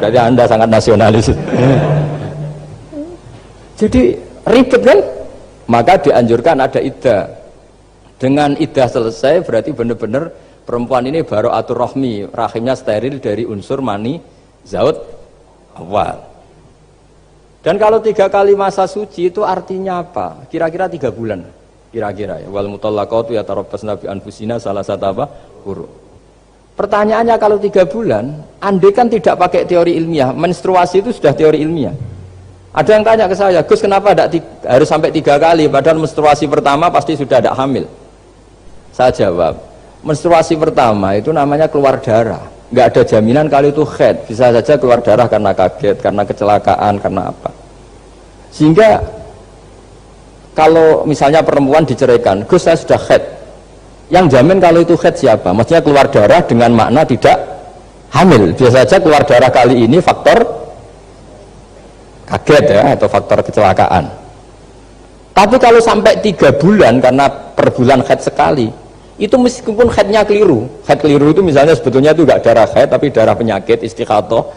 Berarti Anda sangat nasionalis. Jadi ribet kan? Maka dianjurkan ada iddah. Dengan iddah selesai berarti benar-benar perempuan ini baru atur rahmi, rahimnya steril dari unsur mani zaut awal. Dan kalau 3 kali masa suci itu artinya apa? Kira-kira 3 bulan. Kira-kira ya. Wal mutallaqatu yatarabbasna bi anfusina salah satu apa? Huruf. Pertanyaannya kalau 3 bulan, andai kan tidak pakai teori ilmiah, menstruasi itu sudah teori ilmiah. Ada yang tanya ke saya, Gus kenapa harus sampai 3 kali, padahal menstruasi pertama pasti sudah ada hamil. Saya jawab, menstruasi pertama itu namanya keluar darah, nggak ada jaminan kalau itu haid, bisa saja keluar darah karena kaget, karena kecelakaan, karena apa. Sehingga kalau misalnya perempuan diceraikan, Gus saya sudah haid, yang jamin kalau itu haid siapa? Maksudnya keluar darah dengan makna tidak hamil. Biasa saja keluar darah kali ini faktor kaget ya, atau faktor kecelakaan. Tapi kalau sampai 3 bulan karena per bulan haid sekali, itu meskipun haidnya keliru, haid keliru itu misalnya sebetulnya itu enggak darah haid tapi darah penyakit istikhadah,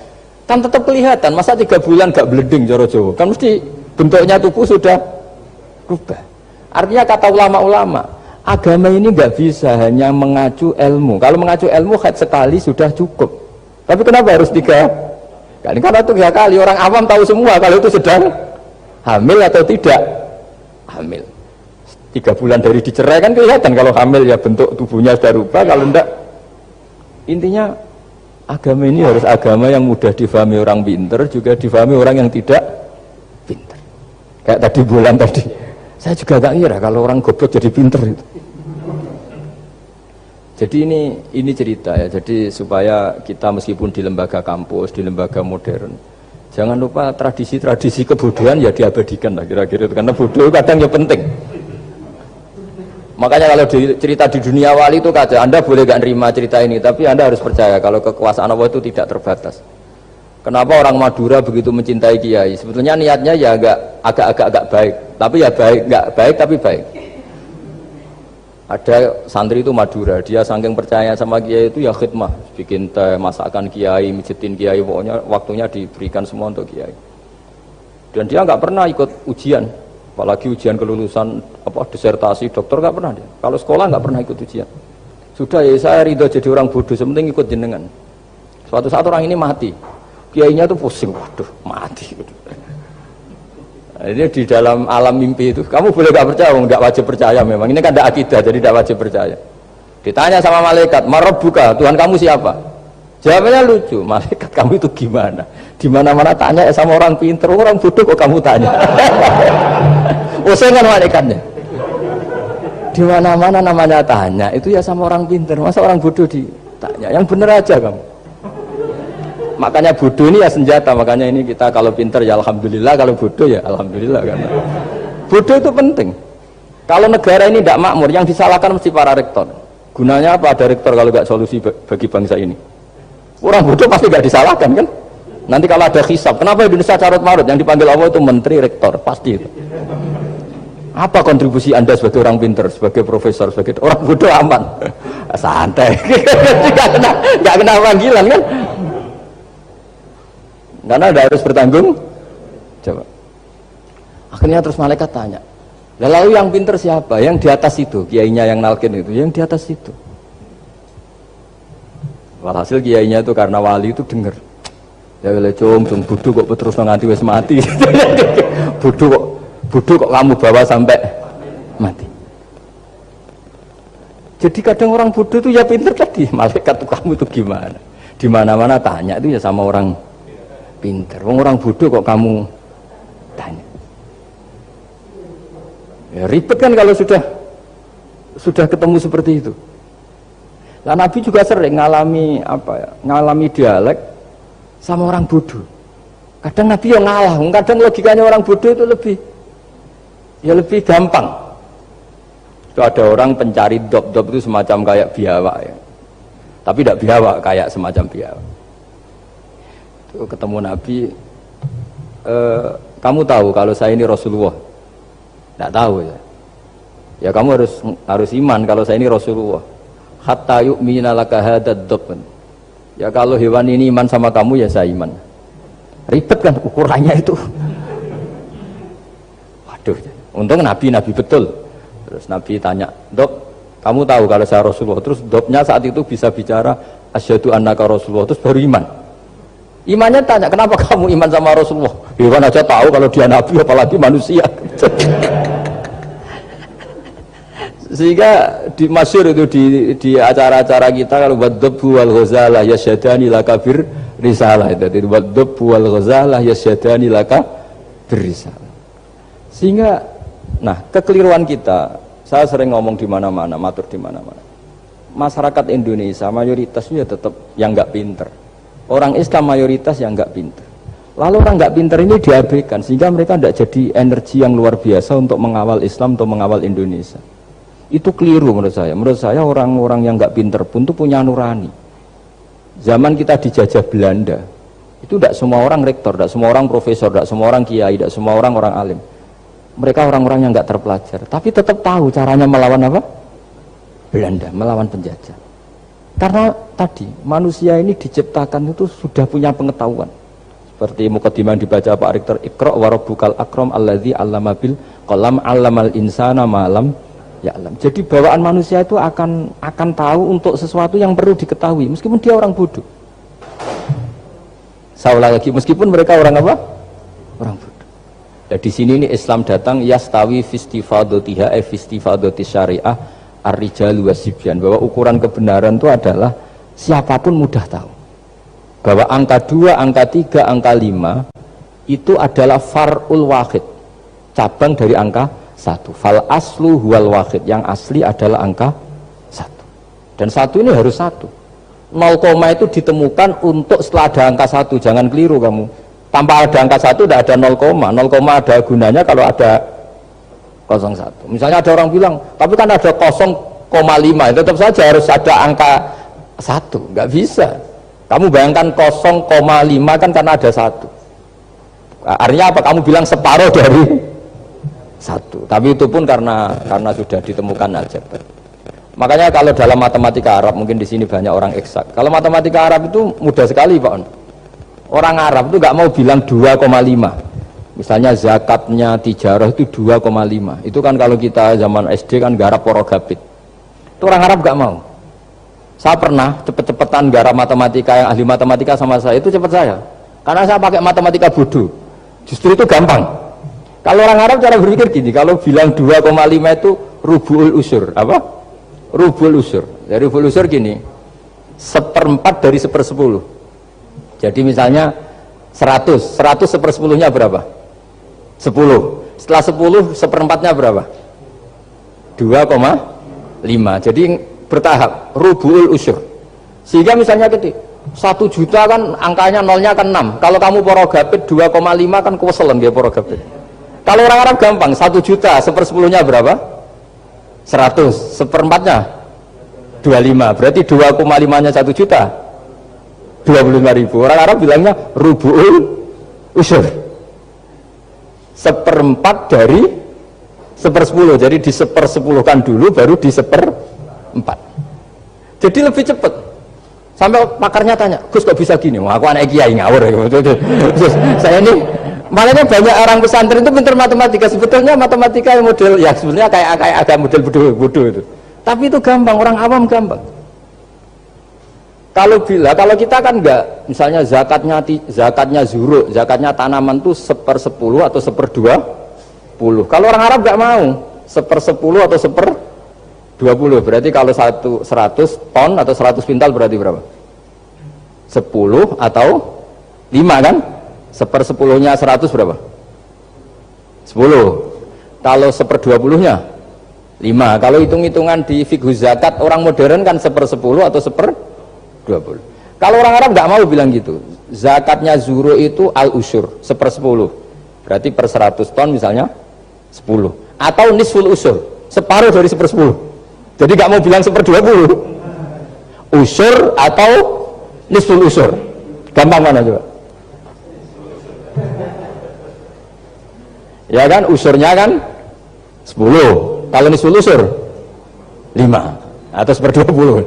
Kan tetap kelihatan, masa 3 bulan gak beleding cara Jawa? Kan mesti bentuknya tubuh sudah berubah. Artinya kata ulama-ulama, agama ini gak bisa hanya mengacu ilmu. Kalau mengacu ilmu haid sekali sudah cukup. Tapi kenapa harus 3 kali? Karena itu 3 kali, orang awam tahu semua kalau itu sedang hamil atau tidak hamil. 3 bulan dari dicerai kan kelihatan kalau hamil ya bentuk tubuhnya sudah rubah, kalau enggak. Intinya agama ini harus agama yang mudah difahami orang pinter, juga difahami orang yang tidak pinter. Kayak tadi bulan tadi, saya juga gak ngira kalau orang goblok jadi pinter itu. Jadi ini cerita ya. Jadi supaya kita meskipun di lembaga kampus, di lembaga modern, jangan lupa tradisi-tradisi kebodohan ya diabadikan lah kira-kira itu. Karena bodoh kadang ya penting. Makanya kalau cerita di dunia wali itu kacau. Anda boleh gak nerima cerita ini, tapi Anda harus percaya kalau kekuasaan Allah itu tidak terbatas. Kenapa orang Madura begitu mencintai kiai? Sebetulnya niatnya ya agak baik, tapi ya nggak baik tapi baik. Ada santri itu Madura, dia saking percaya sama kiai itu ya khidmah, bikin teh, masakan kiai, mijitin kiai, pokoknya waktunya diberikan semua untuk kiai. Dan dia nggak pernah ikut ujian. Apalagi ujian kelulusan disertasi dokter nggak pernah dia. Kalau sekolah nggak pernah ikut ujian. Sudah ya saya ridho jadi orang bodoh, sementing ikut jenengan. Suatu saat orang ini mati, kiainya tuh pusing, waduh mati. Nah, ini di dalam alam mimpi itu, kamu boleh nggak percaya, nggak wajib percaya memang. Ini kan ada akidah, jadi tidak wajib percaya. Ditanya sama malaikat, Marabbuka, Tuhan kamu siapa? Jawabannya lucu, malaikat kamu itu gimana? Di mana-mana tanya sama orang pinter, orang bodoh kok kamu tanya? Usengan malaikatnya. Di mana-mana namanya tanya, itu ya sama orang pinter, masa orang bodoh ditanya? Yang bener aja kamu. Makanya bodoh ini ya senjata, makanya ini kita kalau pinter ya alhamdulillah, kalau bodoh ya alhamdulillah. Karena bodoh itu penting. Kalau negara ini tidak makmur, yang disalahkan mesti para rektor. Gunanya apa ada rektor kalau nggak solusi bagi bangsa ini? Orang bodoh pasti nggak disalahkan kan? Nanti kalau ada hisab, kenapa Indonesia carut marut? Yang dipanggil Allah itu menteri, rektor, pasti itu. Apa kontribusi Anda sebagai orang pinter, sebagai profesor, sebagai orang bodoh aman? Santai, nggak kena panggilan kan? Karena Anda harus bertanggung jawab. Akhirnya terus malaikat tanya, lalu yang pinter siapa? Yang di atas itu, kiainya yang nalkin itu, yang di atas itu. Walhasil kiainya itu karena wali itu dengar. Ya wele cung bodoh kok terus nganti wis mati. bodoh kok kamu bawa sampai mati. Jadi kadang orang bodoh itu ya pinter tadi, malaikat tuh kamu itu gimana? Di mana-mana tanya itu ya sama orang pinter. Orang bodoh kok kamu tanya? Ya ribet kan kalau sudah ketemu seperti itu. Lah Nabi juga sering ngalami dialek sama orang bodoh. Kadang Nabi yang ngalah, kadang logikanya orang bodoh itu lebih gampang. Itu ada orang pencari dop itu semacam kayak biawak ya. Tapi tidak biawak, kayak semacam biawak. Itu ketemu Nabi, kamu tahu kalau saya ini Rasulullah? Tidak tahu ya. Ya kamu harus iman kalau saya ini Rasulullah. Hatta yu'mina laka hadad dop. Ya kalau hewan ini iman sama kamu ya saya iman. Ribet kan ukurannya itu. Waduh, untung Nabi betul. Terus Nabi tanya, Dop, kamu tahu kalau saya Rasulullah? Terus Dopnya saat itu bisa bicara asyhadu annaka Rasulullah, terus baru iman. Imannya tanya, kenapa kamu iman sama Rasulullah? Hewan aja tahu kalau dia Nabi, apalagi manusia. Sehingga di masyhur itu di acara-acara kita kalau wadhabbu wal ghazalah yasyadani laka bir risalah, itu wadhabbu wal ghazalah yasyadani laka bir risalah. Sehingga nah kekeliruan kita, saya sering ngomong di mana-mana, matur di mana-mana. Masyarakat Indonesia mayoritasnya tetap yang nggak pinter. Orang Islam mayoritas yang nggak pinter. Lalu orang nggak pinter ini diabaikan sehingga mereka tidak jadi energi yang luar biasa untuk mengawal Islam atau mengawal Indonesia. Itu keliru menurut saya. Menurut saya orang-orang yang nggak pinter pun tuh punya nurani. Zaman kita dijajah Belanda, itu tidak semua orang rektor, tidak semua orang profesor, tidak semua orang kiai, tidak semua orang alim. Mereka orang-orang yang nggak terpelajar, tapi tetap tahu caranya melawan apa? Belanda, melawan penjajah. Karena tadi manusia ini diciptakan itu sudah punya pengetahuan. Seperti mukadimah dibaca Pak Rektor, Iqra wa rabbukal akram alladzi 'allama bil qalam 'allamal insana ma lam ya'lam. Jadi bawaan manusia itu akan tahu untuk sesuatu yang perlu diketahui meskipun dia orang bodoh. Saulah lagi, meskipun mereka orang apa? Orang bodoh. Nah, di sini ini Islam datang yastawi fistifadatiha fistifadati syariah ar-rijalu wasibyan, bahwa ukuran kebenaran itu adalah siapapun mudah tahu. Bahwa angka 2, angka 3, angka 5 itu adalah far'ul wahid, cabang dari angka 1. Fal aslu huwal wahid, yang asli adalah angka 1. Dan 1 ini harus 1. 0, itu ditemukan untuk setelah ada angka 1, jangan keliru kamu. Tanpa ada angka 1 tidak ada 0, 0 ada gunanya kalau ada 01. Misalnya ada orang bilang, tapi kan ada 0,5, tetap saja harus ada angka 1, nggak bisa. Kamu bayangkan 0,5 kan karena ada 1. Artinya apa? Kamu bilang separuh dari 1. Tapi itu pun karena sudah ditemukan aljabar. Makanya kalau dalam matematika Arab, mungkin di sini banyak orang eksak. Kalau matematika Arab itu mudah sekali, Pak. Orang Arab itu nggak mau bilang 2,5. Misalnya zakatnya tijarah itu 2,5. Itu kan kalau kita zaman SD kan garap porogabit. Itu orang Arab nggak mau. Saya pernah cepet-cepetan garap matematika, yang ahli matematika sama saya itu cepet saya. Karena saya pakai matematika bodoh. Justru itu gampang. Kalau orang Arab cara berpikir gini, kalau bilang 2,5 itu rubu'ul usur. Apa? Rubu'ul usur. Dari rubu'ul usur gini, 1/4 dari 1/10. Jadi misalnya 100 1/10-nya berapa? 10. Setelah 10 1/4-nya berapa? 2,5. Jadi bertahap, rubu'ul usur. Sehingga misalnya gede, 1 juta kan angkanya nolnya kan 6. Kalau kamu porogabit 2,5 kan kuweselan dia porogabit. Kalau orang Arab gampang, 1 juta 1/10-nya berapa? 100. 1/4-nya 25. Berarti 2,5-nya 1 juta 25.000. Orang Arab bilangnya rubu'ul usur. 1/4 dari 1/10. Jadi di 1/10-kan dulu baru di 1/4. Jadi lebih cepat. Sampai pakarnya tanya, Gus kok bisa gini? Wah, aku anak kiai ngawur ya. Saya ini, makanya banyak orang pesantren itu pintar matematika. Sebetulnya matematika yang model, ya sebenarnya kayak agak model bodoh itu. Tapi itu gampang, orang awam gampang. Kalau kita kan enggak, misalnya zakatnya zuruk, zakatnya tanaman itu 1/10 atau 1/20. Kalau orang Arab enggak mau 1/10 atau 1/20. Berarti kalau 100 ton atau 100 pintal berarti berapa? 10 atau 5 kan? 1/10-nya 100 berapa? 10. Kalau 1/20-nya 5. Kalau hitung-hitungan di fikih zakat orang modern kan 1/10 atau 1/20. Kalau orang Arab nggak mau bilang gitu. Zakatnya zuru itu al-usyur 1/10. Berarti per 100 ton misalnya 10. Atau nisful usyur, separuh dari 1/10. Jadi nggak mau bilang 1/20. Usyur atau nisful usyur. Gampang mana coba? Ya kan, usurnya kan 10. Kalau nisful usur 5 atau 1/20.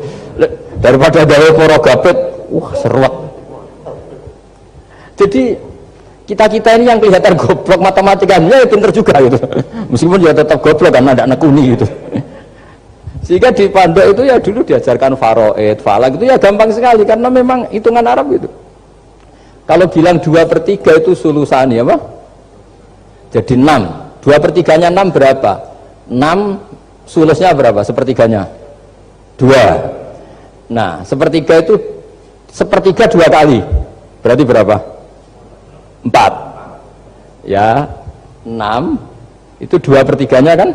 Daripada gawe porogabit, wah seruat. Jadi kita ini yang kelihatan goblok matematikanya ya pinter juga gitu. Meskipun dia tetap goblok karena tidak nekuni gitu. Sehingga di pondok itu ya dulu diajarkan faraid, falak itu ya gampang sekali karena memang hitungan Arab gitu. Kalau bilang 2/3 itu sulusani apa? Jadi 6. 2/3-nya 6 berapa? 6 sulusnya berapa? Sepertiganya 2. Nah, sepertiga itu sepertiga 2 kali. Berarti berapa? 4. Ya, 6 itu 2/3-nya kan?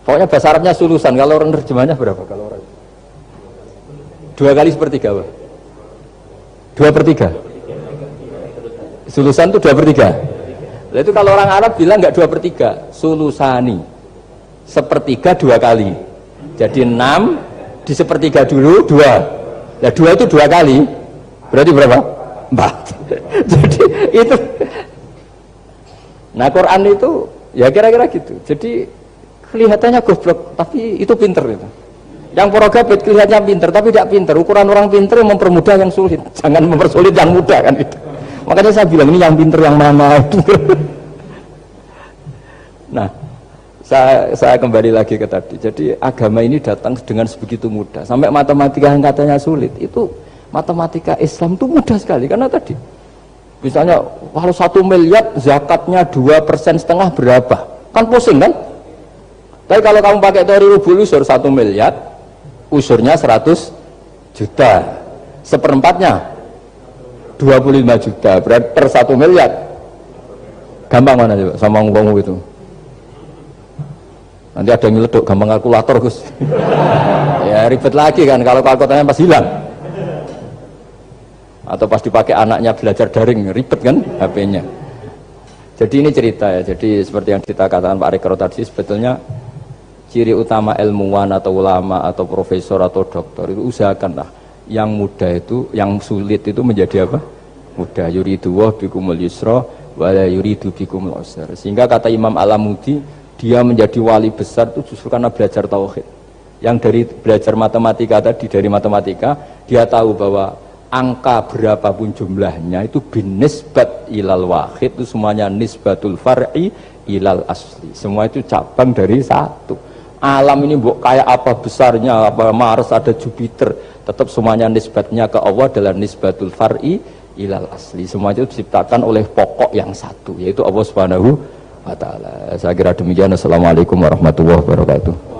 Pokoknya bahasa Arabnya sulusan. Kalau orang terjemahnya berapa? Kalau orang 2 kali sepertiga apa? 2/3. Sulusan itu 2/3. Nah, itu kalau orang Arab bilang nggak 2/3, sulusani. Sepertiga 2 kali. Jadi 6 di sepertiga dulu 2. Nah 2 itu 2 kali. Berarti berapa? 4. Jadi itu. Nah Quran itu ya kira-kira gitu. Jadi kelihatannya goblok, tapi itu pinter itu. Yang porogabit kelihatannya pinter tapi tidak pinter. Ukuran orang pinter mempermudah yang sulit, jangan mempersulit yang mudah kan itu. Makanya saya bilang ini yang pinter yang mana itu. Nah, saya kembali lagi ke tadi. Jadi agama ini datang dengan sebegitu mudah. Sampai matematika yang katanya sulit, itu matematika Islam itu mudah sekali. Karena tadi, misalnya kalau 1 miliar zakatnya 2,5% berapa? Kan pusing kan? Tapi kalau kamu pakai teori rubul usur 1 miliar, usurnya 100 juta. Seperempatnya 25 juta. Berarti per 1 miliar. Gampang mana coba sama ngomong itu? Nanti ada yang nyeleduk, gampang kalkulator Gus. Ya ribet lagi kan kalau kalkulatornya pas hilang. Atau pas dipakai anaknya belajar daring, ribet kan HP-nya. Jadi ini cerita ya, jadi seperti yang kita katakan Pak Rekro tadi, sebetulnya ciri utama ilmuwan atau ulama atau profesor atau doktor itu usahakanlah yang mudah itu, yang sulit itu menjadi apa? Mudah. Yuridu wa bikumul yusra wa la yuridu bikumul usra. Sehingga kata Imam Alamudi, dia menjadi wali besar itu justru karena belajar tauhid. Yang dari belajar matematika tadi, dari matematika dia tahu bahwa angka berapapun jumlahnya itu binisbat ilal wahid, itu semuanya nisbatul far'i ilal asli, semua itu cabang dari satu. Alam ini kayak apa besarnya, apa Mars, ada Jupiter, tetap semuanya nisbatnya ke Allah adalah nisbatul far'i ilal asli. Semua itu diciptakan oleh pokok yang satu, yaitu Allah Subhanahu wa ta'ala. Saya kira demikian. Assalamualaikum warahmatullahi wabarakatuh.